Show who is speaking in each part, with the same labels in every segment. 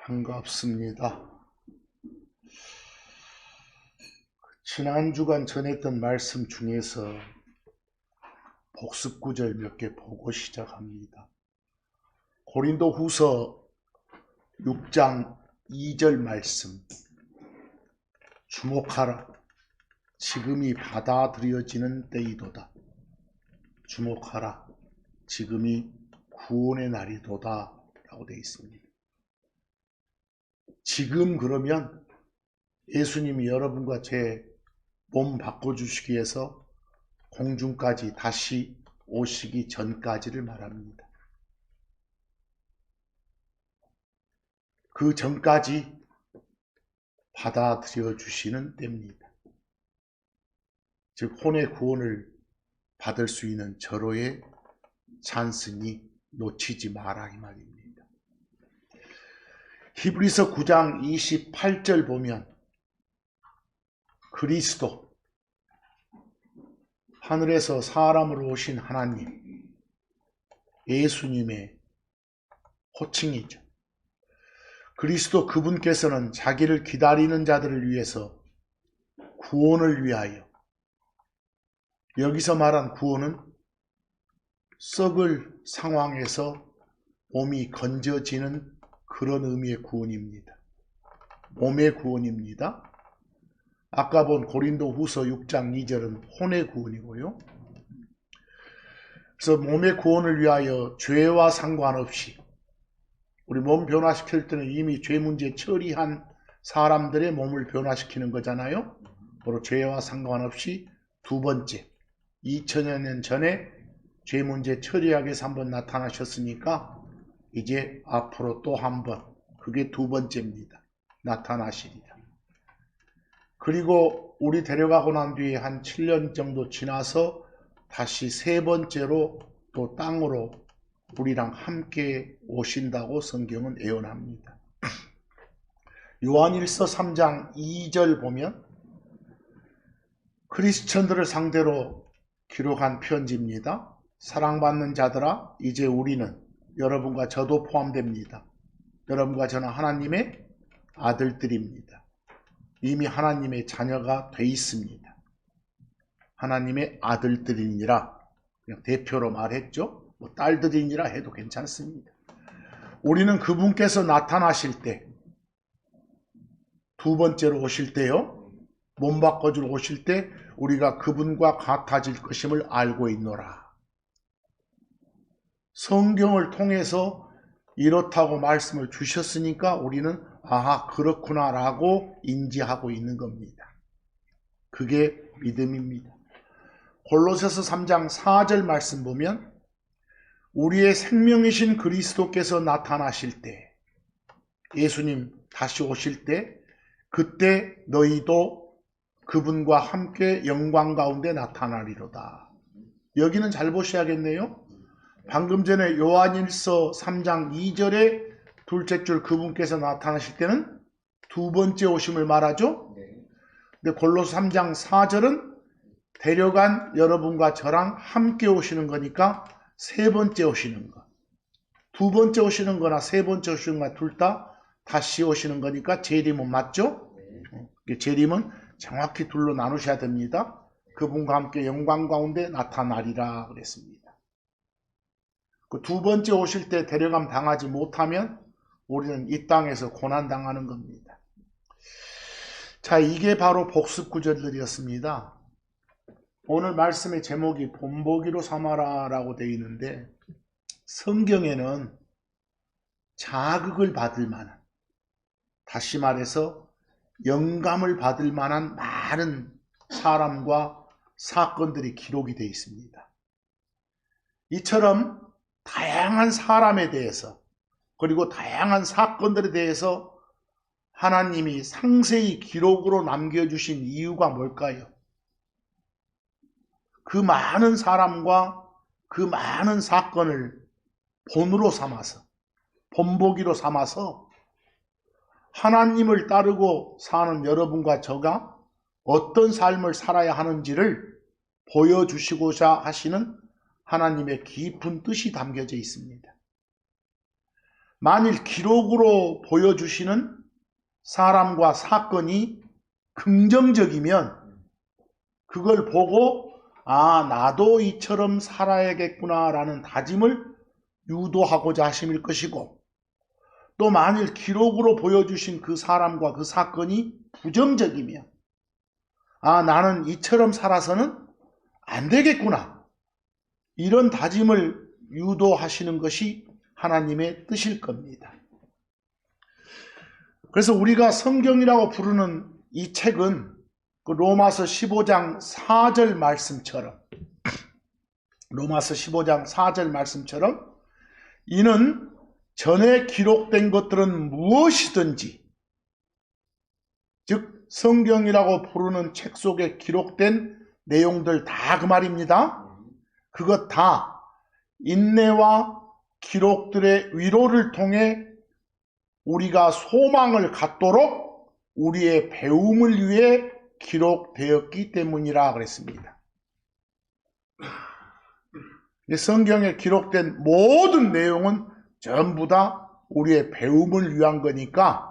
Speaker 1: 반갑습니다. 지난 주간 전했던 말씀 중에서 복습 구절 몇 개 보고 시작합니다. 고린도 후서 6장 2절 말씀. 주목하라. 지금이 받아들여지는 때이도다. 주목하라. 지금이 구원의 날이도다. 라고 되어 있습니다. 지금 그러면 예수님이 여러분과 제 몸 바꿔주시기 위해서 공중까지 다시 오시기 전까지를 말합니다. 그 전까지 받아들여 주시는 때입니다. 즉 혼의 구원을 받을 수 있는 절호의 찬스니 놓치지 마라 이 말입니다. 히브리서 9장 28절 보면 그리스도 하늘에서 사람으로 오신 하나님 예수님의 호칭이죠. 그리스도 그분께서는 자기를 기다리는 자들을 위해서 구원을 위하여, 여기서 말한 구원은 썩을 상황에서 몸이 건져지는 그런 의미의 구원입니다. 몸의 구원입니다. 아까 본 고린도 후서 6장 2절은 혼의 구원이고요. 그래서 몸의 구원을 위하여 죄와 상관없이, 우리 몸 변화시킬 때는 이미 죄 문제 처리한 사람들의 몸을 변화시키는 거잖아요. 바로 죄와 상관없이 두 번째, 2000여 년 전에 죄 문제 처리하기 위해서 한번 나타나셨으니까 이제 앞으로 또 한 번, 그게 두 번째입니다. 나타나시리라. 그리고 우리 데려가고 난 뒤에 한 7년 정도 지나서 다시 세 번째로 또 땅으로 우리랑 함께 오신다고 성경은 예언합니다. 요한일서 3장 2절 보면 크리스천들을 상대로 기록한 편지입니다. 사랑받는 자들아, 이제 우리는, 여러분과 저도 포함됩니다. 여러분과 저는 하나님의 아들들입니다. 이미 하나님의 자녀가 돼 있습니다. 하나님의 아들들이니라, 그냥 대표로 말했죠. 뭐 딸들이니라 해도 괜찮습니다. 우리는 그분께서 나타나실 때, 두 번째로 오실 때요, 몸 바꿔주러 오실 때 우리가 그분과 같아질 것임을 알고 있노라. 성경을 통해서 이렇다고 말씀을 주셨으니까 우리는 아하 그렇구나 라고 인지하고 있는 겁니다. 그게 믿음입니다. 골로새서 3장 4절 말씀 보면 우리의 생명이신 그리스도께서 나타나실 때, 예수님 다시 오실 때, 그때 너희도 그분과 함께 영광 가운데 나타나리로다. 여기는 잘 보셔야겠네요. 방금 전에 요한일서 3장 2절에 둘째 줄 그분께서 나타나실 때는 두 번째 오심을 말하죠. 근데 골로새 3장 4절은 데려간 여러분과 저랑 함께 오시는 거니까 세 번째 오시는 거. 두 번째 오시는 거나 세 번째 오시는 거나 둘 다 다시 오시는 거니까 재림은 맞죠? 재림은 정확히 둘로 나누셔야 됩니다. 그분과 함께 영광 가운데 나타나리라 그랬습니다. 그 두 번째 오실 때 데려감 당하지 못하면 우리는 이 땅에서 고난 당하는 겁니다. 자, 이게 바로 복습 구절들이었습니다. 오늘 말씀의 제목이 본보기로 삼아라 라고 되어 있는데, 성경에는 자극을 받을 만한, 다시 말해서 영감을 받을 만한 많은 사람과 사건들이 기록이 되어 있습니다. 이처럼 다양한 사람에 대해서, 그리고 다양한 사건들에 대해서 하나님이 상세히 기록으로 남겨주신 이유가 뭘까요? 그 많은 사람과 그 많은 사건을 본으로 삼아서, 본보기로 삼아서 하나님을 따르고 사는 여러분과 저가 어떤 삶을 살아야 하는지를 보여주시고자 하시는 하나님의 깊은 뜻이 담겨져 있습니다. 만일 기록으로 보여주시는 사람과 사건이 긍정적이면 그걸 보고 아, 나도 이처럼 살아야겠구나 라는 다짐을 유도하고자 하심일 것이고, 또 만일 기록으로 보여주신 그 사람과 그 사건이 부정적이면 아, 나는 이처럼 살아서는 안 되겠구나, 이런 다짐을 유도하시는 것이 하나님의 뜻일 겁니다. 그래서 우리가 성경이라고 부르는 이 책은 그 로마서 15장 4절 말씀처럼, 로마서 15장 4절 말씀처럼 이는 전에 기록된 것들은 무엇이든지, 즉 성경이라고 부르는 책 속에 기록된 내용들 다 그 말입니다. 그것 다 인내와 기록들의 위로를 통해 우리가 소망을 갖도록 우리의 배움을 위해 기록되었기 때문이라 그랬습니다. 성경에 기록된 모든 내용은 전부 다 우리의 배움을 위한 거니까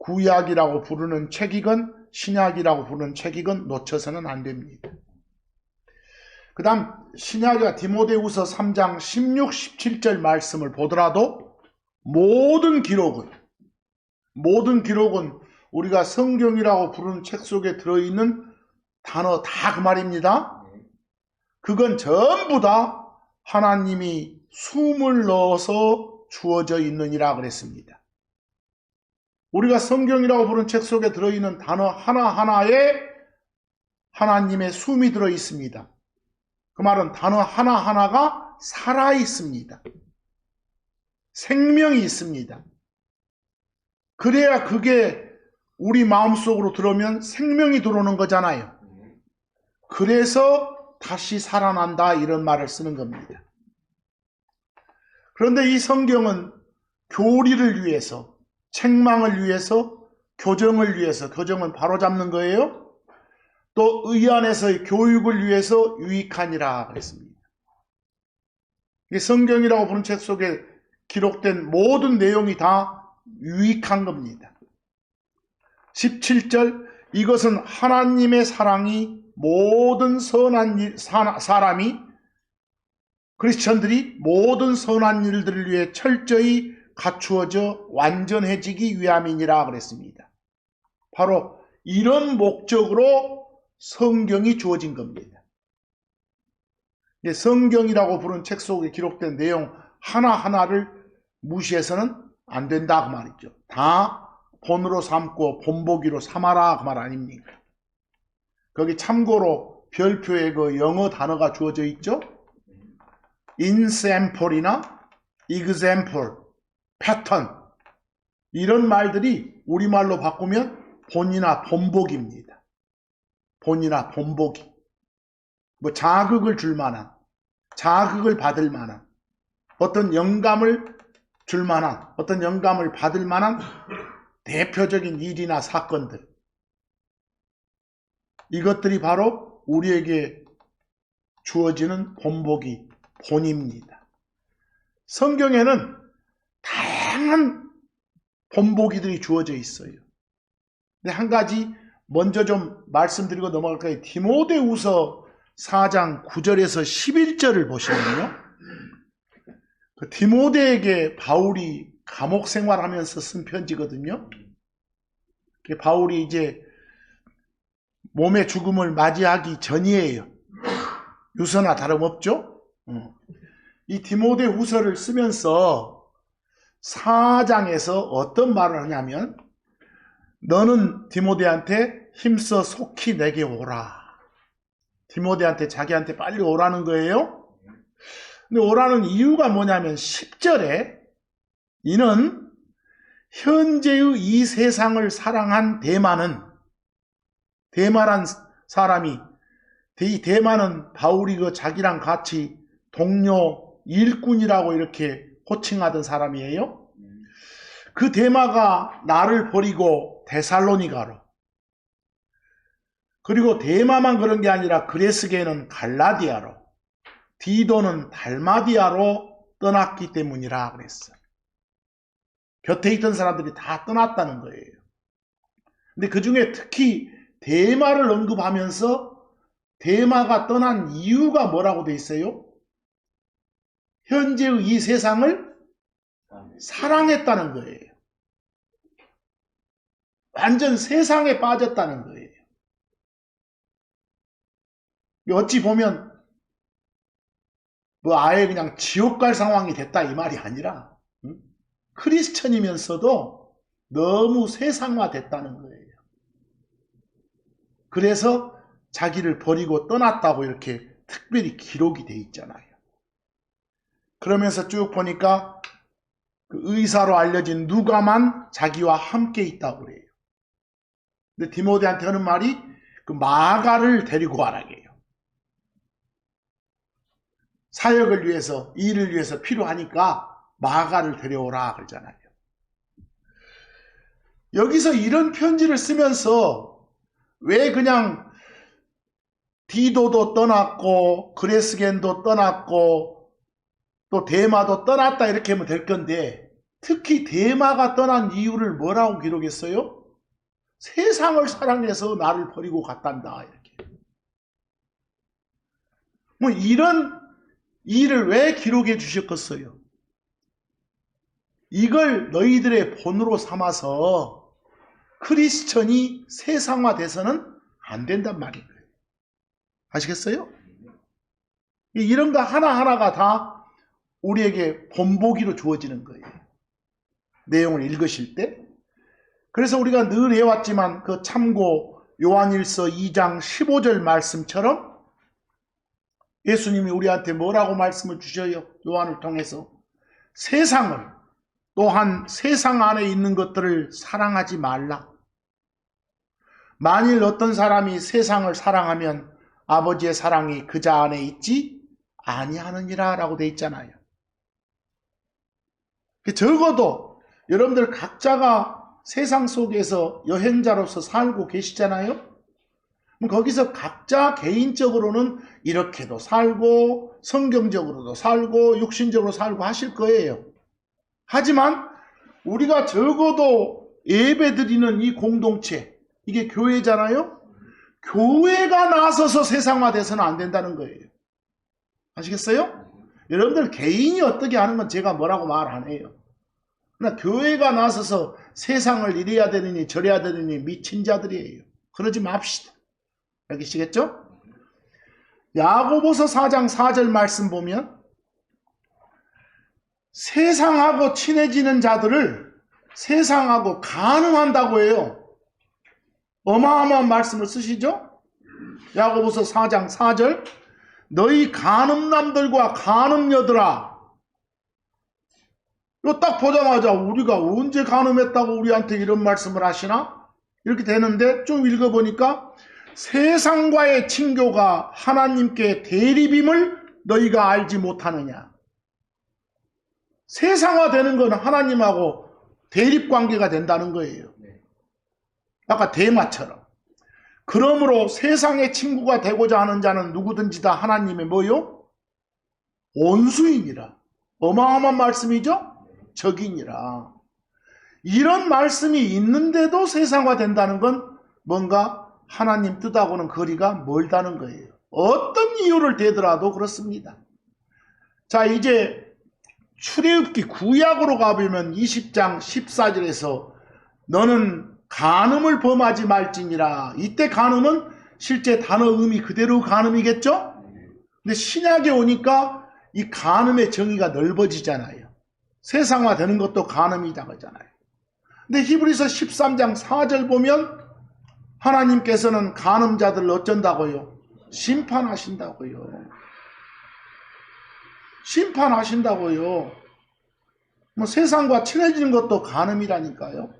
Speaker 1: 구약이라고 부르는 책이건 신약이라고 부르는 책이건 놓쳐서는 안 됩니다. 그 다음 신약의 디모데후서 3장 16, 17절 말씀을 보더라도 모든 기록은 우리가 성경이라고 부르는 책 속에 들어있는 단어 다 그 말입니다. 그건 전부 다 하나님이 숨을 넣어서 주어져 있느니라 그랬습니다. 우리가 성경이라고 부르는 책 속에 들어있는 단어 하나하나에 하나님의 숨이 들어 있습니다. 그 말은 단어 하나하나가 살아 있습니다. 생명이 있습니다. 그래야 그게 우리 마음속으로 들어오면 생명이 들어오는 거잖아요. 그래서 다시 살아난다, 이런 말을 쓰는 겁니다. 그런데 이 성경은 교리를 위해서, 책망을 위해서, 교정을 위해서, 교정은 바로잡는 거예요. 또 의 안에서의 교육을 위해서 유익하니라 그랬습니다. 성경이라고 부르는 책 속에 기록된 모든 내용이 다 유익한 겁니다. 17절, 이것은 하나님의 사랑이 모든 선한 사람이, 크리스천들이 모든 선한 일들을 위해 철저히 갖추어져 완전해지기 위함이니라 그랬습니다. 바로 이런 목적으로 성경이 주어진 겁니다. 성경이라고 부르는 책 속에 기록된 내용 하나하나를 무시해서는 안 된다 그 말이죠. 다 본으로 삼고 본보기로 삼아라 그 말 아닙니까? 거기 참고로 별표에 그 영어 단어가 주어져 있죠. insample이나 example, pattern, 이런 말들이 우리말로 바꾸면 본이나 본보기입니다. 본이나 본보기. 뭐 자극을 줄 만한, 자극을 받을 만한, 어떤 영감을 줄 만한, 어떤 영감을 받을 만한 대표적인 일이나 사건들, 이것들이 바로 우리에게 주어지는 본보기, 본입니다. 성경에는 다양한 본보기들이 주어져 있어요. 근데 한 가지 먼저 좀 말씀드리고 넘어갈까요? 디모데후서 4장 9절에서 11절을 보시면요, 그 디모데에게 바울이 감옥 생활하면서 쓴 편지거든요. 바울이 이제 몸의 죽음을 맞이하기 전이에요. 유서나 다름없죠. 이 디모데 후서를 쓰면서 4장에서 어떤 말을 하냐면, 너는 디모데한테 힘써 속히 내게 오라. 디모데한테 자기한테 빨리 오라는 거예요. 근데 오라는 이유가 뭐냐면 10절에 이는 현재의 이 세상을 사랑한 대마란 사람이, 이 대마는 바울이 그 자기랑 같이 동료 일꾼이라고 이렇게 호칭하던 사람이에요. 그 대마가 나를 버리고 데살로니가로, 그리고 대마만 그런 게 아니라 그레스게는 갈라디아로, 디도는 달마디아로 떠났기 때문이라 그랬어요. 곁에 있던 사람들이 다 떠났다는 거예요. 근데 그 중에 특히 데마를 언급하면서 데마가 떠난 이유가 뭐라고 돼 있어요? 현재의 이 세상을 사랑했다는 거예요. 완전 세상에 빠졌다는 거예요. 어찌 보면 뭐 아예 그냥 지옥 갈 상황이 됐다 이 말이 아니라 크리스천이면서도 너무 세상화 됐다는 거예요. 그래서 자기를 버리고 떠났다고 이렇게 특별히 기록이 돼 있잖아요. 그러면서 쭉 보니까 그 의사로 알려진 누가만 자기와 함께 있다고 그래요. 근데 디모데한테 하는 말이 그 마가를 데리고 와라게요. 사역을 위해서, 일을 위해서 필요하니까 마가를 데려오라 그러잖아요. 여기서 이런 편지를 쓰면서 왜 그냥 디도도 떠났고 그레스겐도 떠났고 또 데마도 떠났다 이렇게 하면 될 건데, 특히 데마가 떠난 이유를 뭐라고 기록했어요? 세상을 사랑해서 나를 버리고 갔단다 이렇게. 뭐 이런 일을 왜 기록해 주셨겠어요? 이걸 너희들의 본으로 삼아서 크리스천이 세상화돼서는 안 된단 말이에요. 아시겠어요? 이런 거 하나하나가 다 우리에게 본보기로 주어지는 거예요. 내용을 읽으실 때. 그래서 우리가 늘 해왔지만 그 참고 요한일서 2장 15절 말씀처럼 예수님이 우리한테 뭐라고 말씀을 주셔요? 요한을 통해서 세상을, 또한 세상 안에 있는 것들을 사랑하지 말라. 만일 어떤 사람이 세상을 사랑하면 아버지의 사랑이 그자 안에 있지 아니하느니라 라고 돼 있잖아요. 적어도 여러분들 각자가 세상 속에서 여행자로서 살고 계시잖아요. 거기서 각자 개인적으로는 이렇게도 살고 성경적으로도 살고 육신적으로 살고 하실 거예요. 하지만 우리가 적어도 예배드리는 이 공동체, 이게 교회잖아요. 교회가 나서서 세상화돼서는 안 된다는 거예요. 아시겠어요? 여러분들 개인이 어떻게 하는 건 제가 뭐라고 말 안 해요. 그러나 교회가 나서서 세상을 이래야 되느니 저래야 되느니 미친 자들이에요. 그러지 맙시다. 알겠시겠죠? 야고보서 4장 4절 말씀 보면 세상하고 친해지는 자들을 세상하고 간음한다고 해요. 어마어마한 말씀을 쓰시죠? 야고보서 4장 4절 너희 간음남들과 간음녀들아. 이거 딱 보자마자 우리가 언제 간음했다고 우리한테 이런 말씀을 하시나? 이렇게 되는데 좀 읽어보니까 세상과의 친교가 하나님께 대립임을 너희가 알지 못하느냐. 세상화되는 건 하나님하고 대립관계가 된다는 거예요. 아까 데마처럼. 그러므로 세상의 친구가 되고자 하는 자는 누구든지 다 하나님의 뭐요? 원수이니라. 어마어마한 말씀이죠? 적이니라. 이런 말씀이 있는데도 세상화된다는 건 뭔가 하나님 뜻하고는 거리가 멀다는 거예요. 어떤 이유를 대더라도 그렇습니다. 자, 이제 출애굽기 구약으로 가보면 20장 14절에서 너는 간음을 범하지 말지니라. 이때 간음은 실제 단어 의미 그대로 간음이겠죠? 근데 신약에 오니까 이 간음의 정의가 넓어지잖아요. 세상화 되는 것도 간음이다 그러잖아요. 근데 히브리서 13장 4절 보면 하나님께서는 간음자들을 어쩐다고요? 심판하신다고요. 심판하신다고요. 뭐 세상과 친해지는 것도 간음이라니까요.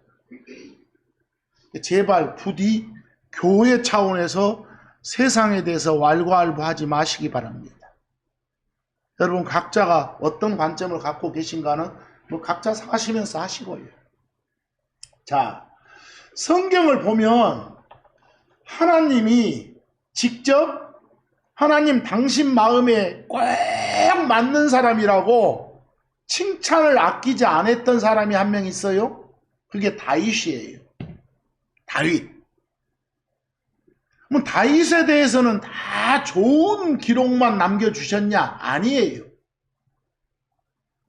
Speaker 1: 제발 부디 교회 차원에서 세상에 대해서 왈가왈부하지 마시기 바랍니다. 여러분 각자가 어떤 관점을 갖고 계신가는 뭐 각자 사시면서 하시고요. 자, 성경을 보면 하나님이 직접 하나님 당신 마음에 꼭 맞는 사람이라고 칭찬을 아끼지 않았던 사람이 한 명 있어요. 그게 다윗이에요. 다윗. 그럼 다윗에 대해서는 다 좋은 기록만 남겨주셨냐? 아니에요.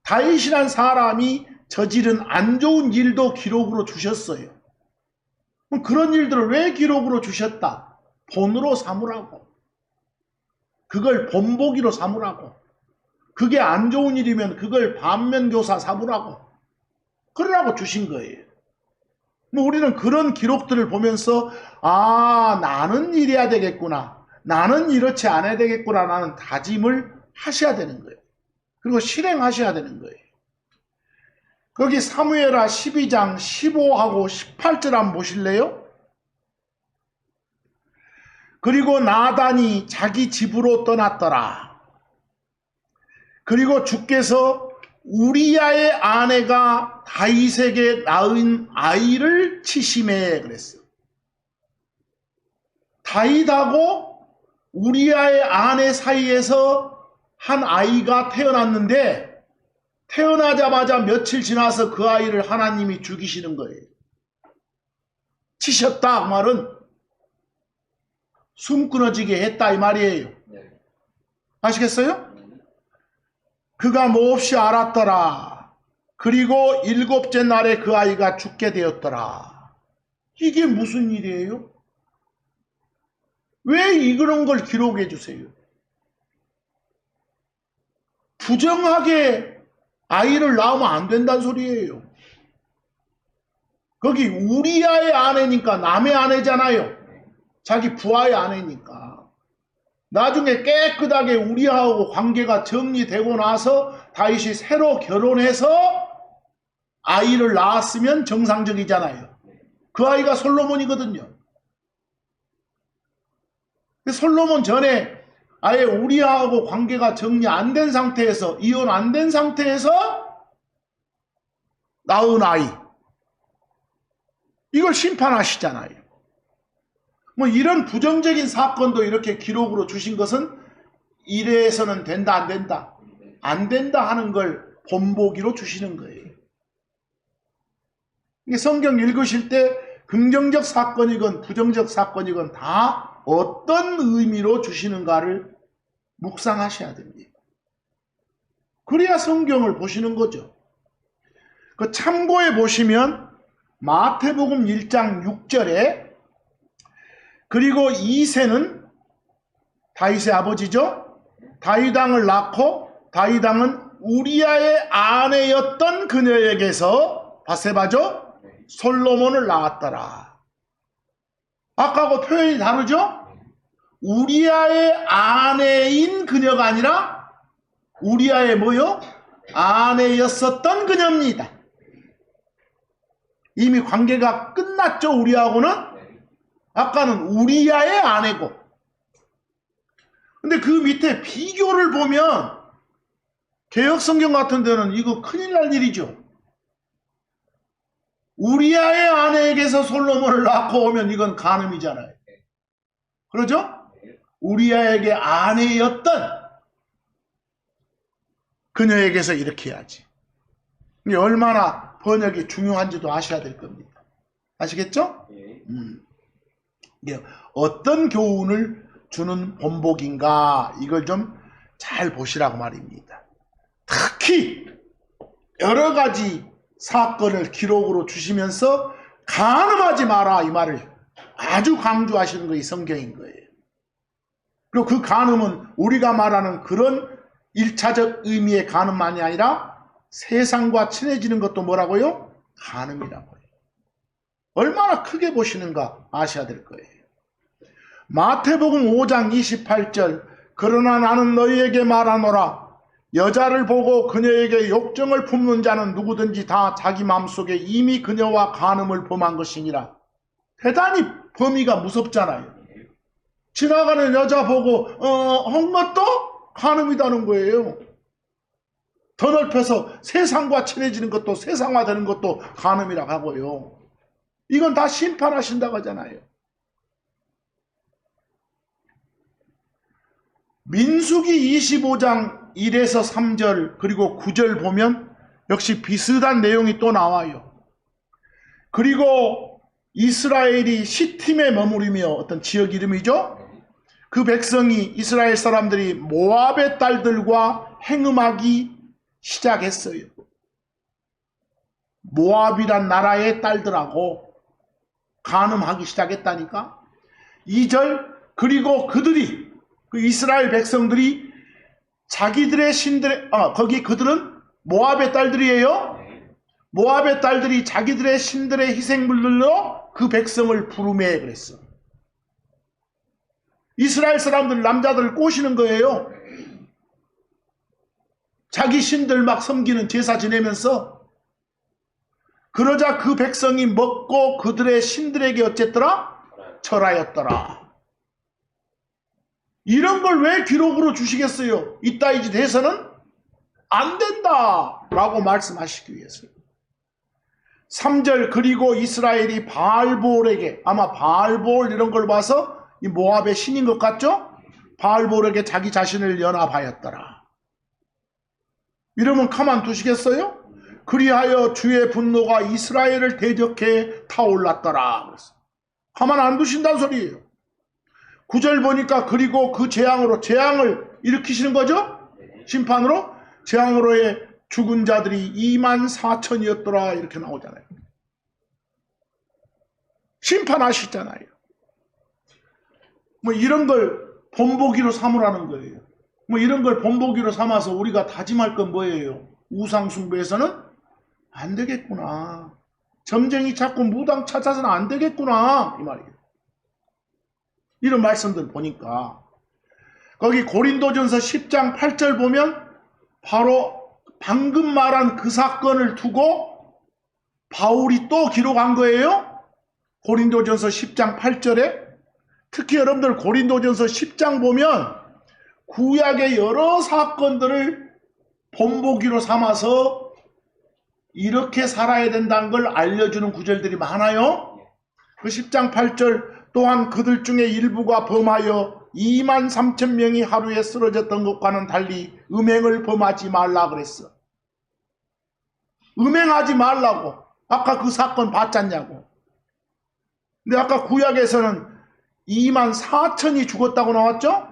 Speaker 1: 다윗이란 사람이 저지른 안 좋은 일도 기록으로 주셨어요. 그럼 그런 일들을 왜 기록으로 주셨다? 본으로 삼으라고. 그걸 본보기로 삼으라고. 그게 안 좋은 일이면 그걸 반면교사 삼으라고. 그러라고 주신 거예요. 뭐 우리는 그런 기록들을 보면서 아, 나는 이래야 되겠구나. 나는 이렇지 않아야 되겠구나. 라는 다짐을 하셔야 되는 거예요. 그리고 실행하셔야 되는 거예요. 거기 사무엘하 12장 15하고 18절 한번 보실래요? 그리고 나단이 자기 집으로 떠났더라. 그리고 주께서 우리야의 아내가 다윗에게 낳은 아이를 치심해 그랬어요. 다윗하고 우리야의 아내 사이에서 한 아이가 태어났는데 태어나자마자 며칠 지나서 그 아이를 하나님이 죽이시는 거예요. 치셨다 그 말은 숨 끊어지게 했다 이 말이에요. 아시겠어요? 그가 몹시 알았더라. 그리고 일곱째 날에 그 아이가 죽게 되었더라. 이게 무슨 일이에요? 왜 이런 걸 기록해 주세요? 부정하게 아이를 낳으면 안 된다는 소리예요. 거기 우리야의 아내니까 남의 아내잖아요. 자기 부하의 아내니까. 나중에 깨끗하게 우리하고 관계가 정리되고 나서 다윗이 새로 결혼해서 아이를 낳았으면 정상적이잖아요. 그 아이가 솔로몬이거든요. 솔로몬 전에 아예 우리하고 관계가 정리 안 된 상태에서 이혼 안 된 상태에서 낳은 아이 이걸 심판하시잖아요. 뭐 이런 부정적인 사건도 이렇게 기록으로 주신 것은 이래서는 된다 안 된다 안 된다 하는 걸 본보기로 주시는 거예요. 성경 읽으실 때 긍정적 사건이건 부정적 사건이건 다 어떤 의미로 주시는가를 묵상하셔야 됩니다. 그래야 성경을 보시는 거죠. 그 참고해 보시면 마태복음 1장 6절에 그리고 이새는 다윗의 아버지죠. 다윗왕을 낳고 다윗왕은 우리야의 아내였던 그녀에게서 바세바죠. 솔로몬을 낳았더라. 아까하고 표현이 다르죠? 우리야의 아내인 그녀가 아니라 우리야의 뭐요? 아내였었던 그녀입니다. 이미 관계가 끝났죠. 우리하고는. 아까는 우리야의 아내고. 근데 그 밑에 비교를 보면 개역성경 같은 데는 이거 큰일 날 일이죠. 우리야의 아내에게서 솔로몬을 낳고 오면 이건 간음이잖아요. 그러죠? 우리야에게 아내였던 그녀에게서 이렇게 해야지. 이게 얼마나 번역이 중요한지도 아셔야 될 겁니다. 아시겠죠? 이게 어떤 교훈을 주는 본복인가 이걸 좀 잘 보시라고 말입니다. 특히 여러 가지 사건을 기록으로 주시면서 간음하지 마라 이 말을 아주 강조하시는 것이 성경인 거예요. 그리고 그 간음은 우리가 말하는 그런 1차적 의미의 간음만이 아니라 세상과 친해지는 것도 뭐라고요? 간음이라고 해요. 얼마나 크게 보시는가 아셔야 될 거예요. 마태복음 5장 28절 그러나 나는 너희에게 말하노라 여자를 보고 그녀에게 욕정을 품는 자는 누구든지 다 자기 마음속에 이미 그녀와 간음을 범한 것이니라. 대단히 범위가 무섭잖아요. 지나가는 여자 보고 한 것도 간음이라는 거예요. 더 넓혀서 세상과 친해지는 것도 세상화되는 것도 간음이라고 하고요. 이건 다 심판하신다고 하잖아요. 민수기 25장 1에서 3절 그리고 9절 보면 역시 비슷한 내용이 또 나와요. 그리고 이스라엘이 시팀에 머무르며, 어떤 지역 이름이죠. 그 백성이, 이스라엘 사람들이 모압의 딸들과 행음하기 시작했어요. 모압이란 나라의 딸들하고 간음하기 시작했다니까. 2절, 그리고 그들이, 그 이스라엘 백성들이 자기들의 신들의, 거기 그들은 모압의 딸들이에요. 모압의 딸들이 자기들의 신들의 희생물들로 그 백성을 부르매 그랬어. 이스라엘 사람들 남자들을 꼬시는 거예요. 자기 신들 막 섬기는 제사 지내면서. 그러자 그 백성이 먹고 그들의 신들에게 어쨌더라? 절하였더라. 이런 걸 왜 기록으로 주시겠어요? 이따 짓 해서는 안 된다 라고 말씀하시기 위해서요. 3절, 그리고 이스라엘이 바알볼에게, 아마 바알볼 이런 걸 봐서 이 모압의 신인 것 같죠? 바알볼에게 자기 자신을 연합하였더라. 이러면 가만 두시겠어요? 그리하여 주의 분노가 이스라엘을 대적해 타올랐더라. 그래서 가만 안 두신다는 소리예요. 9절 보니까 그리고 그 재앙을 일으키시는 거죠? 심판으로. 재앙으로의 죽은 자들이 24,000이었더라 이렇게 나오잖아요. 심판하시잖아요. 뭐 이런 걸 본보기로 삼으라는 거예요. 뭐 이런 걸 본보기로 삼아서 우리가 다짐할 건 뭐예요? 우상 숭배에서는 안 되겠구나. 점쟁이 찾고 무당 찾아서는 안 되겠구나 이 말이에요. 이런 말씀들 보니까 거기 고린도전서 10장 8절 보면 바로 방금 말한 그 사건을 두고 바울이 또 기록한 거예요. 고린도전서 10장 8절에. 특히 여러분들 고린도전서 10장 보면 구약의 여러 사건들을 본보기로 삼아서 이렇게 살아야 된다는 걸 알려주는 구절들이 많아요. 그 10장 8절, 또한 그들 중에 일부가 범하여 23,000명이 하루에 쓰러졌던 것과는 달리 음행을 범하지 말라 그랬어. 음행하지 말라고. 아까 그 사건 봤잖냐고. 근데 아까 구약에서는 24,000이 죽었다고 나왔죠?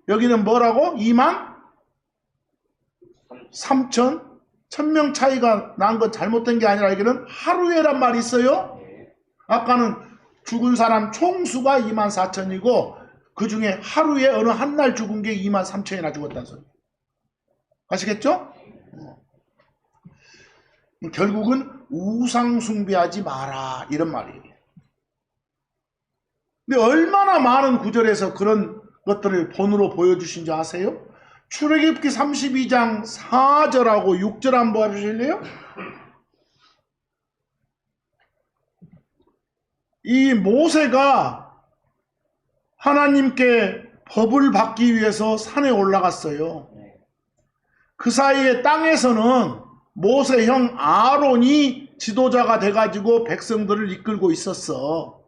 Speaker 1: 여기는 뭐라고? 23,000? 1,000명 차이가 난 건 잘못된 게 아니라 여기는 하루에란 말이 있어요. 아까는 죽은 사람 총수가 24,000이고 그 중에 하루에 어느 한 날 죽은 게 23,000이나 죽었다는 소리. 아시겠죠? 결국은 우상 숭배하지 마라 이런 말이에요. 근데 얼마나 많은 구절에서 그런 것들을 본으로 보여주신 줄 아세요? 출애굽기 32장 4절하고 6절 한번 봐주실래요? 이 모세가 하나님께 법을 받기 위해서 산에 올라갔어요. 그 사이에 땅에서는 모세 형 아론이 지도자가 돼가지고 백성들을 이끌고 있었어.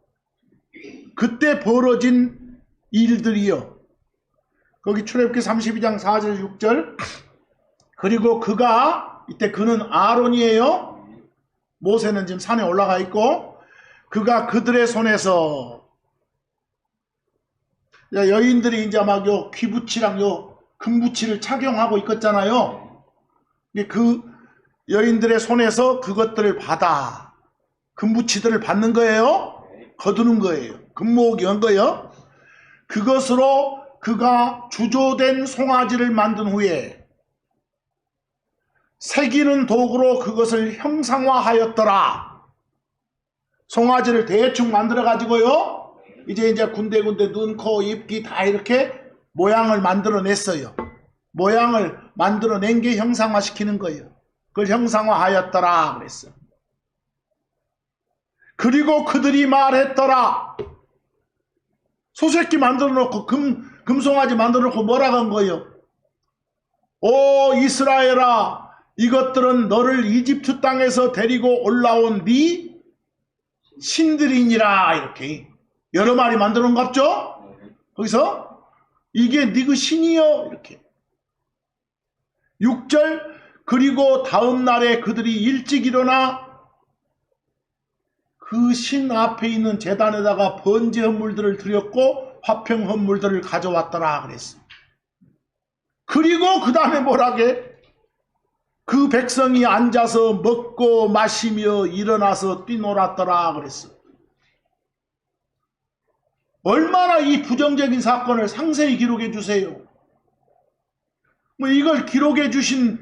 Speaker 1: 그때 벌어진 일들이요. 거기 출애굽기 32장 4절 6절. 그리고 그가, 이때 그는 아론이에요. 모세는 지금 산에 올라가 있고 그가 그들의 손에서, 여인들이 이제 막 요 귀부치랑 요 금부치를 착용하고 있었잖아요. 그 여인들의 손에서 그것들을 받아 금부치들을 받는 거예요. 거두는 거예요. 금모으기 한 거예요. 그것으로 그가 주조된 송아지를 만든 후에 새기는 도구로 그것을 형상화하였더라. 송아지를 대충 만들어 가지고요, 이제 군데군데 눈, 코, 입, 귀 다 이렇게 모양을 만들어 냈어요. 모양을 만들어 낸 게 형상화시키는 거예요. 그걸 형상화하였더라 그랬어. 그리고 그들이 말했더라. 소새끼 만들어 놓고 금송아지 만들어 놓고 뭐라고 한 거예요? 오 이스라엘아, 이것들은 너를 이집트 땅에서 데리고 올라온 네 신들이니라. 이렇게 여러 마리 만들어 놓은 거 같죠? 거기서 이게 네 그 신이요 이렇게. 6절, 그리고 다음 날에 그들이 일찍 일어나 그 신 앞에 있는 제단에다가 번제 헌물들을 드렸고 화평 헌물들을 가져왔더라 그랬어. 그리고 그 다음에 뭐라게? 그 백성이 앉아서 먹고 마시며 일어나서 뛰놀았더라 그랬어. 얼마나 이 부정적인 사건을 상세히 기록해 주세요. 뭐 이걸 기록해 주신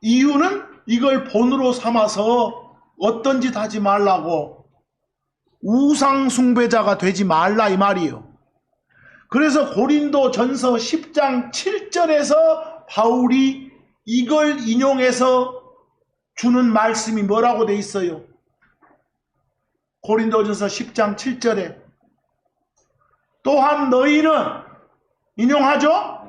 Speaker 1: 이유는 이걸 본으로 삼아서 어떤 짓 하지 말라고, 우상 숭배자가 되지 말라 이 말이에요. 그래서 고린도 전서 10장 7절에서 바울이 이걸 인용해서 주는 말씀이 뭐라고 돼 있어요? 고린도전서 10장 7절에 또한 너희는, 인용하죠?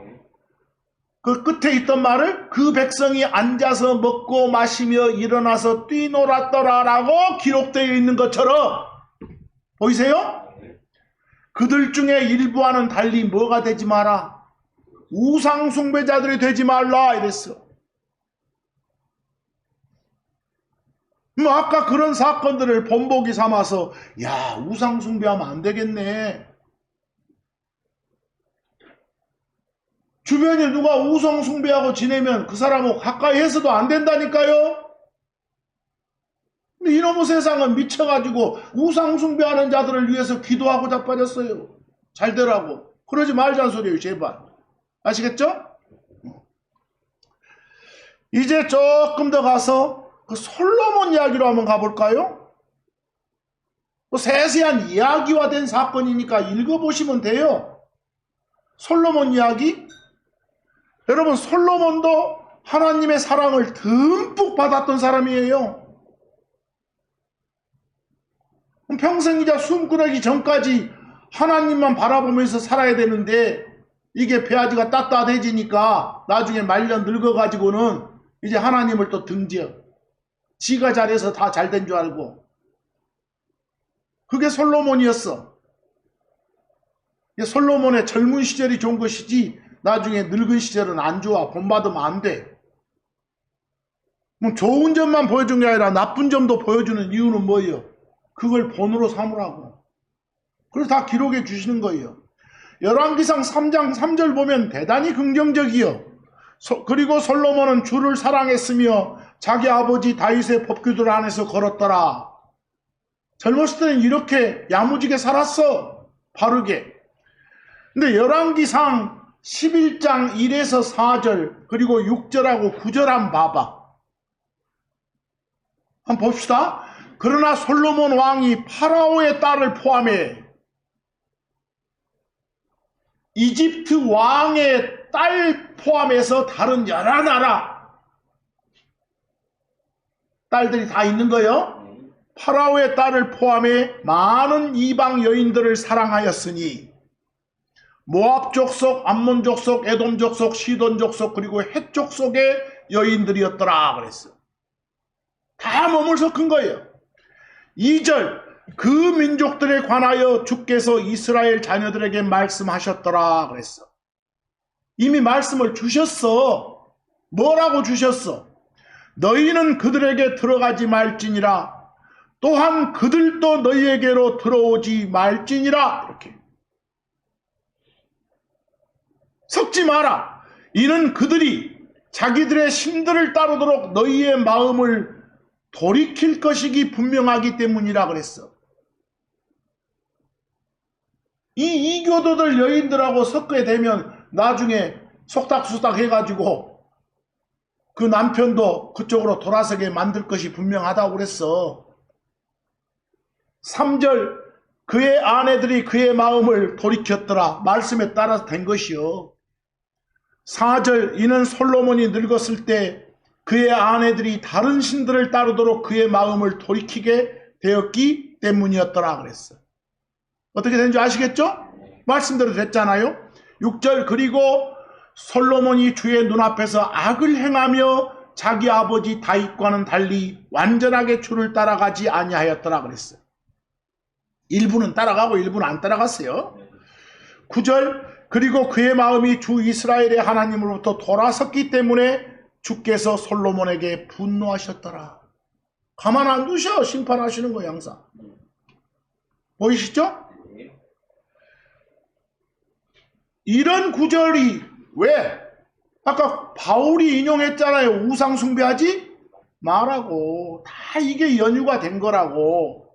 Speaker 1: 그 끝에 있던 말을 그 백성이 앉아서 먹고 마시며 일어나서 뛰놀았더라 라고 기록되어 있는 것처럼 보이세요? 그들 중에 일부와는 달리 뭐가 되지 마라? 우상 숭배자들이 되지 말라 이랬어. 아까 그런 사건들을 본보기 삼아서 야, 우상 숭배하면 안 되겠네. 주변에 누가 우상 숭배하고 지내면 그 사람하고 가까이 해서도 안 된다니까요. 근데 이놈의 세상은 미쳐가지고 우상 숭배하는 자들을 위해서 기도하고 자빠졌어요. 잘 되라고. 그러지 말자는 소리예요, 제발. 아시겠죠? 이제 조금 더 가서 그 솔로몬 이야기로 한번 가볼까요? 세세한 이야기화된 사건이니까 읽어보시면 돼요. 솔로몬 이야기. 여러분, 솔로몬도 하나님의 사랑을 듬뿍 받았던 사람이에요. 평생 이제 숨 끊기 전까지 하나님만 바라보면서 살아야 되는데 이게 배아지가 따뜻해지니까 나중에 말년 늙어가지고는 이제 하나님을 또 등지어. 지가 잘해서 다 잘된 줄 알고. 그게 솔로몬이었어. 솔로몬의 젊은 시절이 좋은 것이지 나중에 늙은 시절은 안 좋아. 본받으면 안 돼. 좋은 점만 보여준 게 아니라 나쁜 점도 보여주는 이유는 뭐예요? 그걸 본으로 삼으라고. 그래서 다 기록해 주시는 거예요. 열왕기상 3장 3절 보면 대단히 긍정적이요. 그리고 솔로몬은 주를 사랑했으며 자기 아버지 다윗의 법규들 안에서 걸었더라. 젊었을 때는 이렇게 야무지게 살았어. 바르게. 근데 열왕기상 11장 1에서 4절 그리고 6절하고 9절 한번 봐봐. 한번 봅시다. 그러나 솔로몬 왕이 파라오의 딸을 포함해 이집트 왕의 딸 포함해서 다른 여러 나라 딸들이 다 있는 거예요. 파라오의 딸을 포함해 많은 이방 여인들을 사랑하였으니 모압 족속, 암몬 족속, 에돔 족속, 시돈 족속 그리고 헷 족속의 여인들이었더라 그랬어. 다 몸을 섞은 거예요. 2절 그 민족들에 관하여 주께서 이스라엘 자녀들에게 말씀하셨더라 그랬어. 이미 말씀을 주셨어. 뭐라고 주셨어? 너희는 그들에게 들어가지 말지니라. 또한 그들도 너희에게로 들어오지 말지니라. 이렇게. 섞지 마라. 이는 그들이 자기들의 신들을 따르도록 너희의 마음을 돌이킬 것이기 분명하기 때문이라 그랬어. 이 이교도들 여인들하고 섞게 되면 나중에 속닥수닥 해가지고 그 남편도 그쪽으로 돌아서게 만들 것이 분명하다고 그랬어. 3절 그의 아내들이 그의 마음을 돌이켰더라. 말씀에 따라서 된 것이요. 4절 이는 솔로몬이 늙었을 때 그의 아내들이 다른 신들을 따르도록 그의 마음을 돌이키게 되었기 때문이었더라 그랬어. 어떻게 된 줄 아시겠죠? 말씀대로 됐잖아요. 6절 그리고 솔로몬이 주의 눈앞에서 악을 행하며 자기 아버지 다윗과는 달리 완전하게 주를 따라가지 아니하였더라 그랬어요. 일부는 따라가고 일부는 안 따라갔어요. 9절 그리고 그의 마음이 주 이스라엘의 하나님으로부터 돌아섰기 때문에 주께서 솔로몬에게 분노하셨더라. 가만 안 두셔. 심판하시는 거예요, 항상. 보이시죠? 이런 구절이 왜? 아까 바울이 인용했잖아요. 우상 숭배하지 말라고. 다 이게 연유가 된 거라고.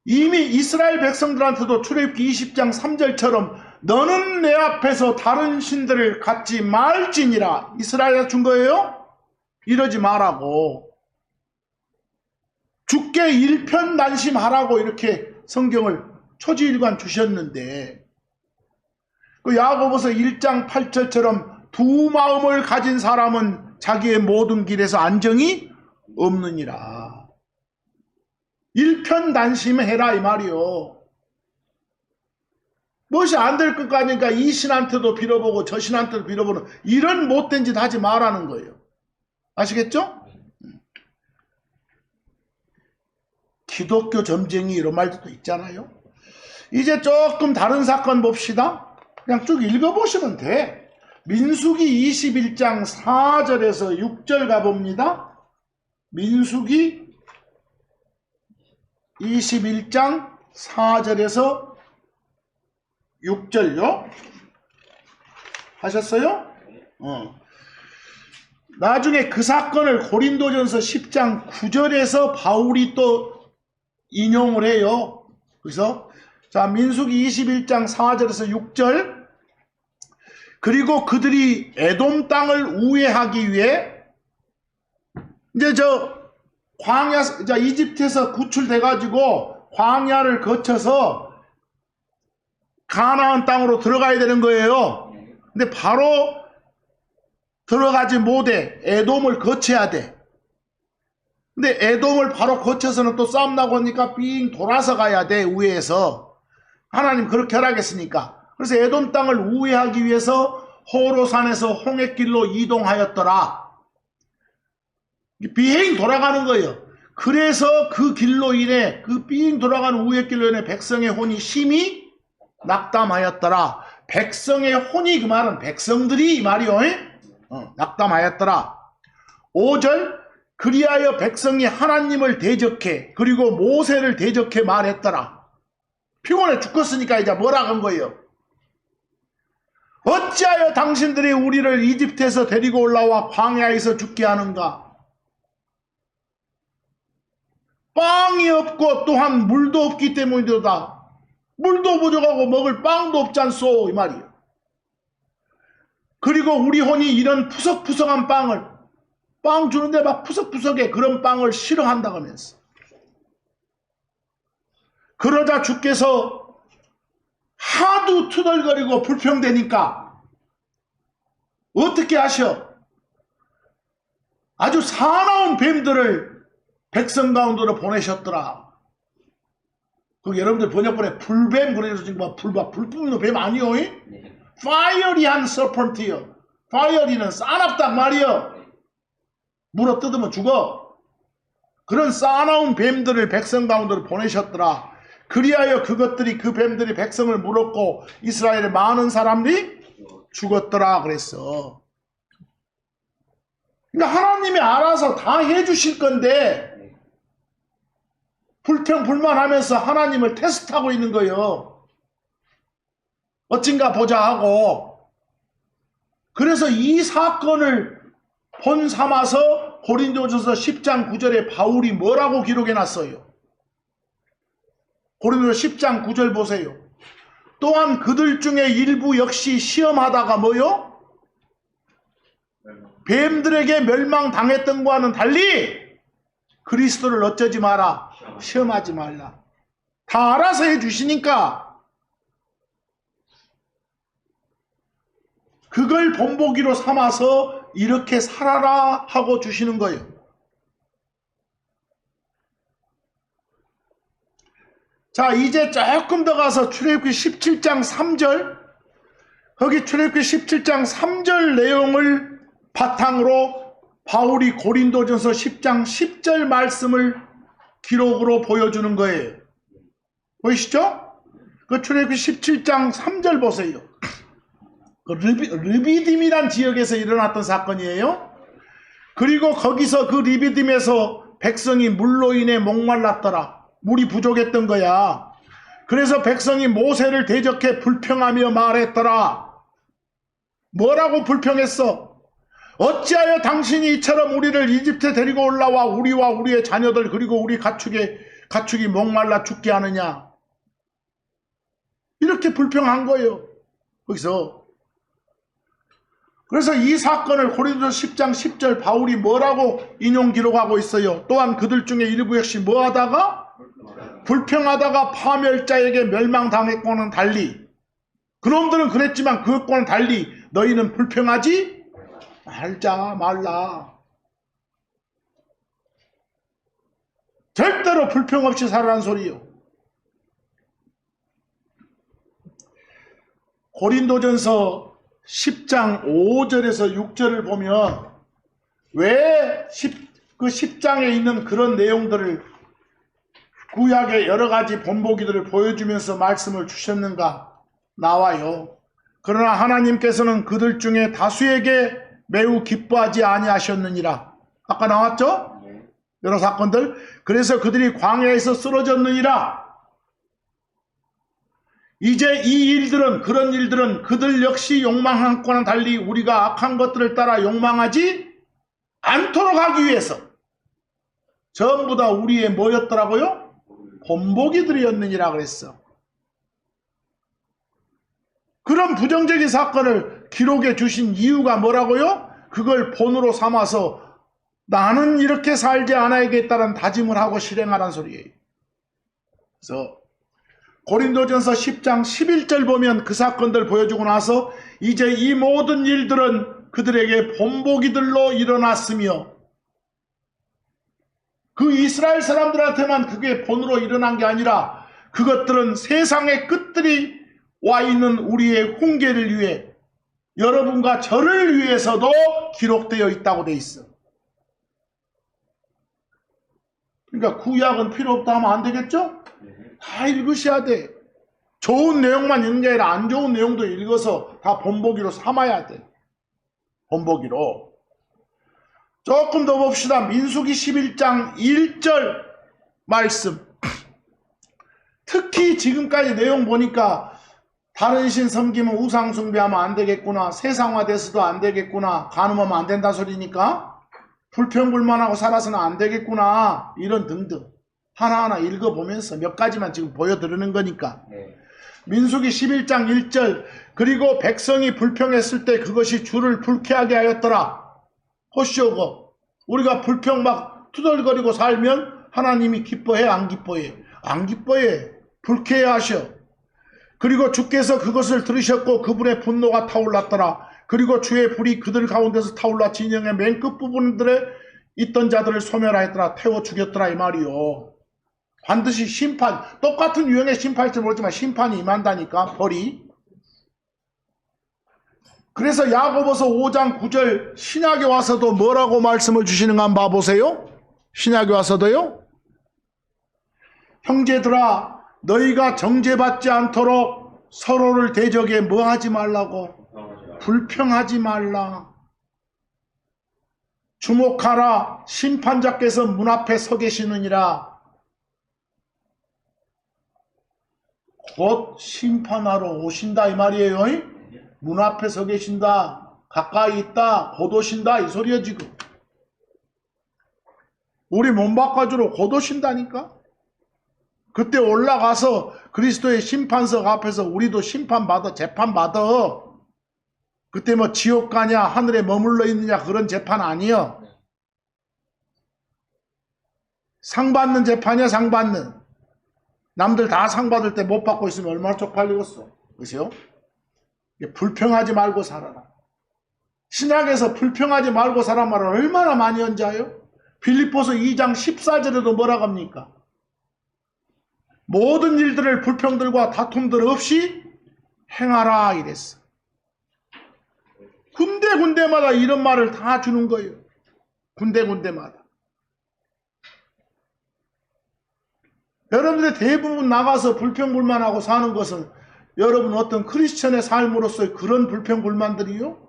Speaker 1: 이미 이스라엘 백성들한테도 출애굽기 20장 3절처럼 너는 내 앞에서 다른 신들을 갖지 말지니라. 이스라엘에 준 거예요? 이러지 말라고. 주께 일편단심하라고 이렇게 성경을 초지일관 주셨는데, 그 야고보서 1장 8절처럼 두 마음을 가진 사람은 자기의 모든 길에서 안정이 없느니라. 일편단심해라 이 말이요. 무엇이 안 될 것 같으니까 이 신한테도 빌어보고 저 신한테도 빌어보는 이런 못된 짓 하지 말라는 거예요. 아시겠죠? 기독교 점쟁이 이런 말도 있잖아요. 이제 조금 다른 사건 봅시다. 그냥 쭉 읽어보시면 돼. 민수기 21장 4절에서 6절 가봅니다. 민수기 21장 4절에서 6절요. 하셨어요? 나중에 그 사건을 고린도전서 10장 9절에서 바울이 또 인용을 해요. 그래서 자, 민수기 21장 4절에서 6절. 그리고 그들이 에돔 땅을 우회하기 위해 이제 광야, 이집트에서 구출돼 가지고 광야를 거쳐서 가나안 땅으로 들어가야 되는 거예요. 근데 바로 들어가지 못해. 에돔을 거쳐야 돼. 근데 에돔을 바로 거쳐서는 또 싸움 나고 하니까 삥 돌아서 가야 돼. 우회해서. 하나님 그렇게 허락했으니까. 그래서 에돔 땅을 우회하기 위해서 호로산에서 홍해길로 이동하였더라. 비행 돌아가는 거예요. 그래서 그 길로 인해 그 삥 돌아가는 우회길로 인해 백성의 혼이 심히 낙담하였더라. 백성의 혼이 그 말은 백성들이 이 말이요. 낙담하였더라. 5절 그리하여 백성이 하나님을 대적해 그리고 모세를 대적해 말했더라. 피곤해 죽겠으니까 이제 뭐라 한 거예요. 어찌하여 당신들이 우리를 이집트에서 데리고 올라와 광야에서 죽게 하는가. 빵이 없고 또한 물도 없기 때문이다. 물도 부족하고 먹을 빵도 없지 않소 이 말이에요. 그리고 우리 혼이 이런 푸석푸석한 빵 주는데 막 푸석푸석해. 그런 빵을 싫어한다고 하면서. 그러자 주께서 하도 투덜거리고 불평되니까 어떻게 하셔? 아주 사나운 뱀들을 백성 가운데로 보내셨더라. 그 여러분들 번역본에 불뱀 그래서 지금 불 뿜는 뱀 아니요? 네. 파이어리한 서펀트요. 파이어리는 싸납단 말이요. 물어 뜯으면 죽어. 그런 싸나운 뱀들을 백성 가운데로 보내셨더라. 그리하여 그것들이 그 뱀들이 백성을 물었고 이스라엘의 많은 사람들이 죽었더라 그랬어. 그러니까 하나님이 알아서 다 해주실 건데 불평불만하면서 하나님을 테스트하고 있는 거예요. 어찐가 보자 하고. 그래서 이 사건을 본 삼아서 고린도전서 10장 9절에 바울이 뭐라고 기록해놨어요. 고린도전서 10장 9절 보세요. 또한 그들 중에 일부 역시 시험하다가 뭐요? 뱀들에게 멸망당했던 것과는 달리 그리스도를 어쩌지 마라. 시험하지 말라. 다 알아서 해주시니까 그걸 본보기로 삼아서 이렇게 살아라 하고 주시는 거예요. 자, 이제 조금 더 가서 출애굽기 17장 3절, 거기 출애굽기 17장 3절 내용을 바탕으로 바울이 고린도전서 10장 10절 말씀을 기록으로 보여주는 거예요. 보이시죠? 그 출애굽기 17장 3절 보세요. 그 르비딤이란 지역에서 일어났던 사건이에요. 그리고 거기서 그 르비딤에서 백성이 물로 인해 목말랐더라. 물이 부족했던 거야. 그래서 백성이 모세를 대적해 불평하며 말했더라. 뭐라고 불평했어? 어찌하여 당신이 이처럼 우리를 이집트에 데리고 올라와 우리와 우리의 자녀들 그리고 우리 가축이 목말라 죽게 하느냐? 이렇게 불평한 거예요. 거기서. 그래서 이 사건을 고린도서 10장 10절 바울이 뭐라고 인용 기록하고 있어요. 또한 그들 중에 일부 역시 뭐하다가? 불평하다가 파멸자에게 멸망당했고는 달리, 그놈들은 그랬지만 그것과는 달리 너희는 불평하지 말라. 절대로 불평 없이 살아라는 소리요. 고린도전서 10장 5절에서 6절을 보면 왜 그 10장에 있는 그런 내용들을 구약의 여러 가지 본보기들을 보여주면서 말씀을 주셨는가 나와요. 그러나 하나님께서는 그들 중에 다수에게 매우 기뻐하지 아니하셨느니라. 아까 나왔죠? 여러 사건들. 그래서 그들이 광야에서 쓰러졌느니라. 이제 그런 일들은 그들 역시 욕망한 것과는 달리 우리가 악한 것들을 따라 욕망하지 않도록 하기 위해서 전부 다 우리의 뭐였더라고요? 본보기들이었느니라 그랬어. 그런 부정적인 사건을 기록해 주신 이유가 뭐라고요? 그걸 본으로 삼아서 나는 이렇게 살지 않아야겠다는 다짐을 하고 실행하라는 소리예요. 그래서 고린도전서 10장 11절 보면 그 사건들 보여주고 나서 이제 이 모든 일들은 그들에게 본보기들로 일어났으며 그 이스라엘 사람들한테만 그게 본으로 일어난 게 아니라 그것들은 세상의 끝들이 와 있는 우리의 훈계를 위해 여러분과 저를 위해서도 기록되어 있다고 돼 있어. 그러니까 구약은 필요 없다 하면 안 되겠죠? 다 읽으셔야 돼. 좋은 내용만 읽는 게 아니라 안 좋은 내용도 읽어서 다 본보기로 삼아야 돼. 본보기로. 조금 더 봅시다. 민수기 11장 1절 말씀. 특히 지금까지 내용 보니까 다른 신 섬기면 우상 숭배하면 안 되겠구나. 세상화돼서도 안 되겠구나. 간음하면 안 된다 소리니까 불평불만하고 살아서는 안 되겠구나. 이런 등등. 하나하나 읽어보면서 몇 가지만 지금 보여드리는 거니까. 민수기 11장 1절. 그리고 백성이 불평했을 때 그것이 주를 불쾌하게 하였더라. 호쇼거. 우리가 불평 막 투덜거리고 살면 하나님이 기뻐해 안 기뻐해? 안 기뻐해. 불쾌해 하셔. 그리고 주께서 그것을 들으셨고 그분의 분노가 타올랐더라. 그리고 주의 불이 그들 가운데서 타올라 진영의 맨 끝부분들에 있던 자들을 소멸하였더라. 태워 죽였더라 이 말이요. 반드시 심판, 똑같은 유형의 심판일지 모르지만 심판이 임한다니까. 벌이. 그래서 야고보서 5장 9절 신약에 와서도 뭐라고 말씀을 주시는가 한번 봐보세요. 신약에 와서도요. 형제들아 너희가 정죄받지 않도록 서로를 대적해 뭐 하지 말라고? 불평하지 말라. 주목하라. 심판자께서 문 앞에 서 계시느니라. 곧 심판하러 오신다 이 말이에요. 문 앞에 서 계신다. 가까이 있다. 곧 오신다 이 소리야 지금. 우리 몸 바꿔주러 곧 오신다니까. 그때 올라가서 그리스도의 심판석 앞에서 우리도 심판받아 재판받아. 그때 뭐 지옥 가냐 하늘에 머물러 있느냐 그런 재판 아니여. 상 받는 재판이야. 상 받는. 남들 다 상 받을 때 못 받고 있으면 얼마나 쪽팔리겠어. 그죠? 불평하지 말고 살아라. 신약에서 불평하지 말고 살아 말을 얼마나 많이 연자요? 빌립보서 2장 14절에도 뭐라고 합니까? 모든 일들을 불평들과 다툼들 없이 행하라 이랬어. 군데군데마다 이런 말을 다 주는 거예요. 군데군데마다. 여러분들이 대부분 나가서 불평불만하고 사는 것은 여러분 어떤 크리스천의 삶으로서의 그런 불평불만들이요?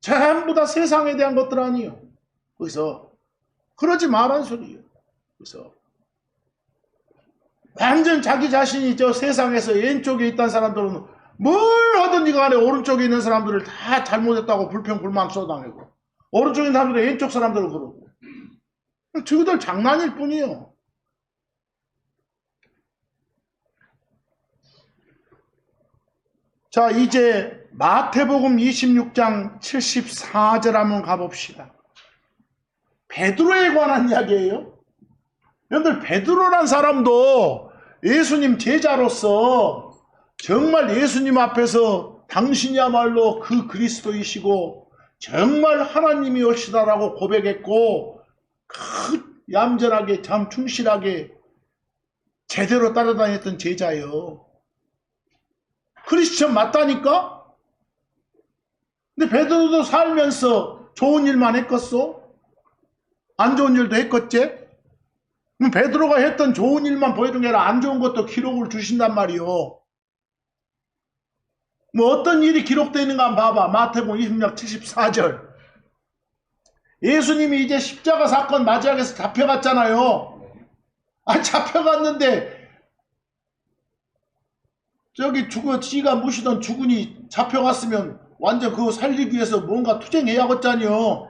Speaker 1: 전부 다 세상에 대한 것들 아니요. 그래서 그러지 말란 소리요. 그래서 완전 자기 자신이 저 세상에서 왼쪽에 있다는 사람들은 뭘 하든지 간에 오른쪽에 있는 사람들을 다 잘못했다고 불평불만 쏟아내고, 오른쪽에 있는 사람들은 왼쪽 사람들을 그러고, 저기들 장난일 뿐이요. 자, 이제 마태복음 26장 74절 한번 가봅시다. 베드로에 관한 이야기예요. 여러분들, 베드로란 사람도 예수님 제자로서 정말 예수님 앞에서 당신이야말로 그 그리스도이시고 정말 하나님이 오시다라고 고백했고, 얌전하게 참 충실하게 제대로 따라다녔던 제자예요. 크리스천 맞다니까? 근데 베드로도 살면서 좋은 일만 했겠어? 안 좋은 일도 했겠지? 그럼 베드로가 했던 좋은 일만 보여준 게 아니라 안 좋은 것도 기록을 주신단 말이요. 뭐 어떤 일이 기록되어 있는가 한번 봐봐. 마태복음 26장 74절. 예수님이 이제 십자가 사건 맞이하게서 잡혀갔잖아요. 잡혀갔는데 저기 쥐가 무시던 주군이 잡혀갔으면 완전 그거 살리기 위해서 뭔가 투쟁해야겠잖요.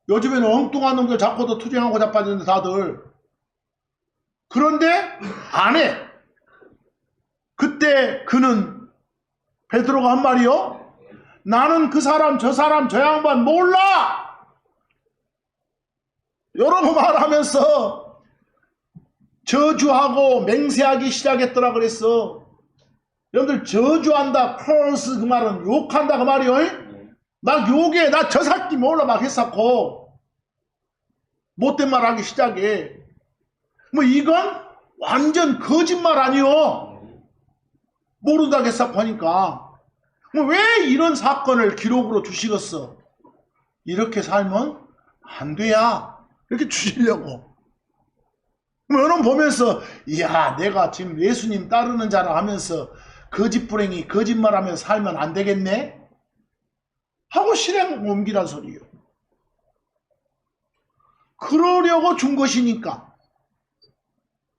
Speaker 1: 요즘에는 엉뚱한 놈들 잡고도 투쟁하고 자빠지는데 다들. 그런데 안 해. 그때 그는 베드로가 한 말이요. 나는 그 사람 저 양반 몰라. 여러 번 말하면서 저주하고 맹세하기 시작했더라 그랬어. 여러분들, 저주한다, curse, 그 말은 욕한다 그 말이요. 막 욕해. 나 저 새끼 몰라 막 했었고 못된 말 하기 시작해. 뭐 이건 완전 거짓말 아니요. 모른다고 했었고 하니까. 뭐 왜 이런 사건을 기록으로 주시겠어? 이렇게 살면 안 돼야. 이렇게 주시려고. 뭐 여러분 보면서, 이야, 내가 지금 예수님 따르는 자라 하면서 거짓불행이 거짓말하면서 살면 안 되겠네? 하고 실행 옮기란 소리예요. 그러려고 준 것이니까.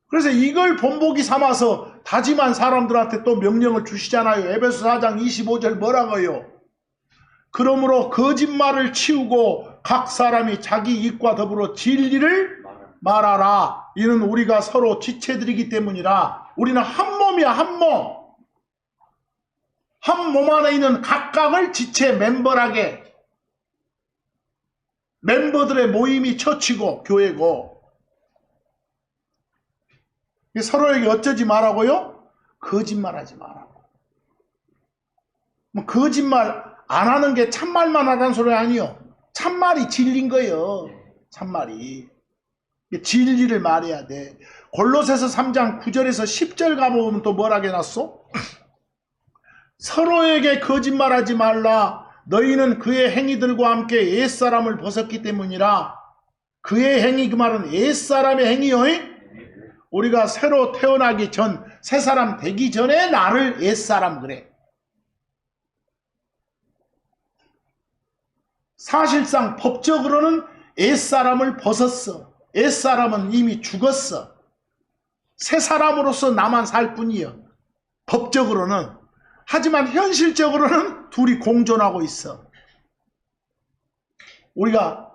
Speaker 1: 그래서 이걸 본보기 삼아서 다짐한 사람들한테 또 명령을 주시잖아요. 에베소 4장 25절 뭐라고요? 그러므로 거짓말을 치우고 각 사람이 자기 입과 더불어 진리를 말하라. 이는 우리가 서로 지체들이기 때문이라. 우리는 한 몸이야, 한 몸. 한 몸 안에 있는 각각을 지체 멤버라게. 멤버들의 모임이 처치고 교회고. 서로에게 어쩌지 말라고요? 거짓말하지 말라고. 뭐 거짓말 안 하는 게 참말만 하라는 소리 아니요. 참말이 진리인 거예요. 참말이. 진리를 말해야 돼. 골로새서 3장 9절에서 10절 가보면 또 뭐라고 해놨어? 서로에게 거짓말하지 말라. 너희는 그의 행위들과 함께 옛사람을 벗었기 때문이라. 그의 행위, 그 말은 옛사람의 행위요. 우리가 새로 태어나기 전, 새사람 되기 전에 나를 옛사람 그래. 사실상 법적으로는 옛사람을 벗었어. 옛사람은 이미 죽었어. 새사람으로서 나만 살 뿐이요. 법적으로는. 하지만 현실적으로는 둘이 공존하고 있어. 우리가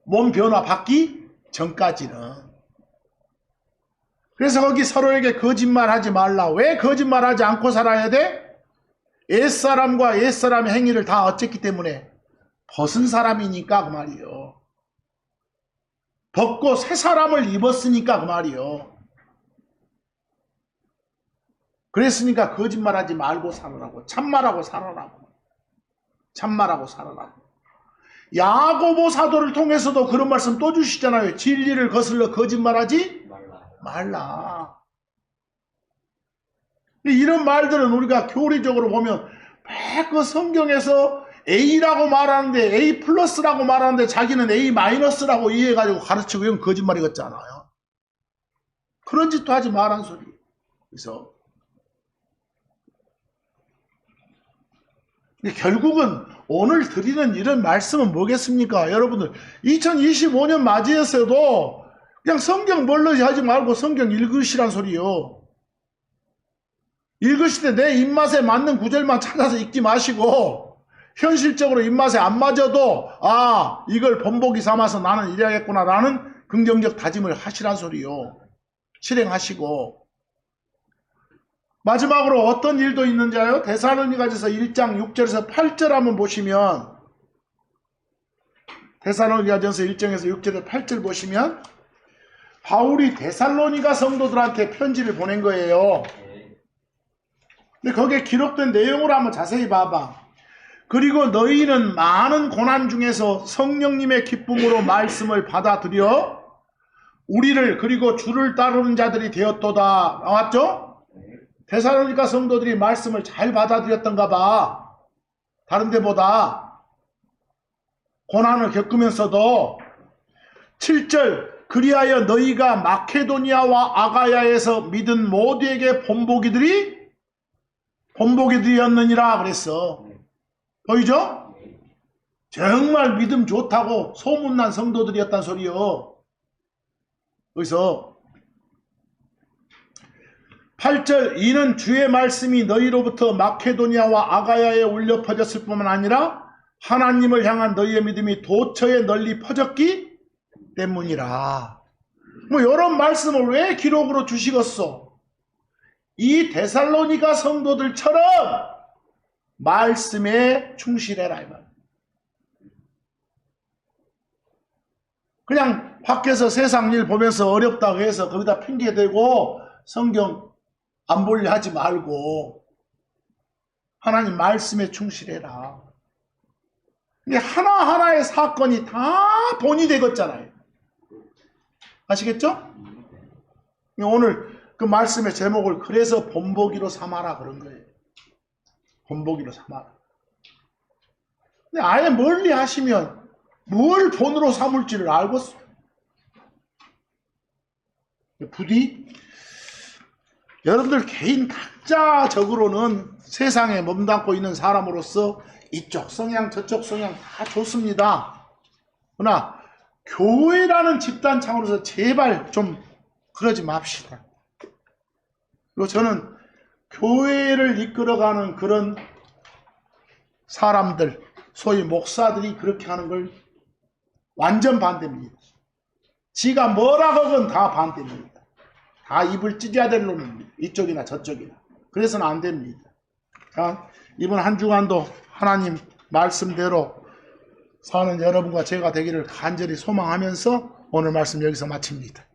Speaker 1: 몸 변화 받기 전까지는. 그래서 거기 서로에게 거짓말하지 말라. 왜 거짓말하지 않고 살아야 돼? 옛사람과 옛사람의 행위를 다 어쨌기 때문에 벗은 사람이니까 그 말이요. 벗고 새 사람을 입었으니까 그 말이요. 그랬으니까 거짓말하지 말고 살아라고. 참말하고 살아라고. 참말하고 살아라고. 야고보 사도를 통해서도 그런 말씀 또 주시잖아요. 진리를 거슬러 거짓말하지 말라. 이런 말들은 우리가 교리적으로 보면 그 성경에서 A라고 말하는데 A 플러스라고 말하는데 자기는 A 마이너스라고 이해해가지고 가르치고 이건 거짓말이겠잖아요. 그런 짓도 하지 말란 소리. 그래서 결국은 오늘 드리는 이런 말씀은 뭐겠습니까? 여러분들 2025년 맞이해서도 그냥 성경 멀러지 하지 말고 성경 읽으시란 소리요. 읽으실 때 내 입맛에 맞는 구절만 찾아서 읽지 마시고 현실적으로 입맛에 안 맞아도 이걸 본보기 삼아서 나는 이래야겠구나 라는 긍정적 다짐을 하시란 소리요. 실행하시고. 마지막으로 어떤 일도 있는지요? 데살로니가전서 1장 6절에서 8절 한번 보시면, 데살로니가전서 1장에서 6절에서 8절 보시면 바울이 데살로니가 성도들한테 편지를 보낸 거예요. 근데 거기에 기록된 내용을 한번 자세히 봐봐. 그리고 너희는 많은 고난 중에서 성령님의 기쁨으로 말씀을 받아들여 우리를 그리고 주를 따르는 자들이 되었도다. 나왔죠? 데살로니가 성도들이 말씀을 잘 받아들였던가 봐. 다른 데보다. 고난을 겪으면서도. 7절 그리하여 너희가 마케도니아와 아가야에서 믿은 모두에게 본보기들이었느니라 그랬어. 보이죠? 정말 믿음 좋다고 소문난 성도들이었단 소리요. 여기서 8절 이는 주의 말씀이 너희로부터 마케도니아와 아가야에 울려 퍼졌을 뿐만 아니라 하나님을 향한 너희의 믿음이 도처에 널리 퍼졌기 때문이라. 뭐 이런 말씀을 왜 기록으로 주시겠어? 이 데살로니가 성도들처럼 말씀에 충실해라 이 말. 그냥 밖에서 세상 일 보면서 어렵다고 해서 거기다 핑계대고 성경 안 보려 하지 말고 하나님 말씀에 충실해라. 근데 하나하나의 사건이 다 본이 되겠잖아요. 아시겠죠? 오늘 그 말씀의 제목을 그래서 본보기로 삼아라 그런 거예요. 본보기로 삼아라. 근데 아예 멀리 하시면 뭘 본으로 삼을지를 알겠어요. 부디 여러분들 개인 각자적으로는 세상에 몸담고 있는 사람으로서 이쪽 성향 저쪽 성향 다 좋습니다. 그러나 교회라는 집단 차원에서 제발 좀 그러지 맙시다. 그리고 저는 교회를 이끌어가는 그런 사람들, 소위 목사들이 그렇게 하는 걸 완전 반대입니다. 지가 뭐라 하건 다 반대입니다. 다 입을 찢어야 될 놈입니다. 이쪽이나 저쪽이나. 그래서는 안 됩니다. 자, 이번 한 주간도 하나님 말씀대로 사는 여러분과 제가 되기를 간절히 소망하면서 오늘 말씀 여기서 마칩니다.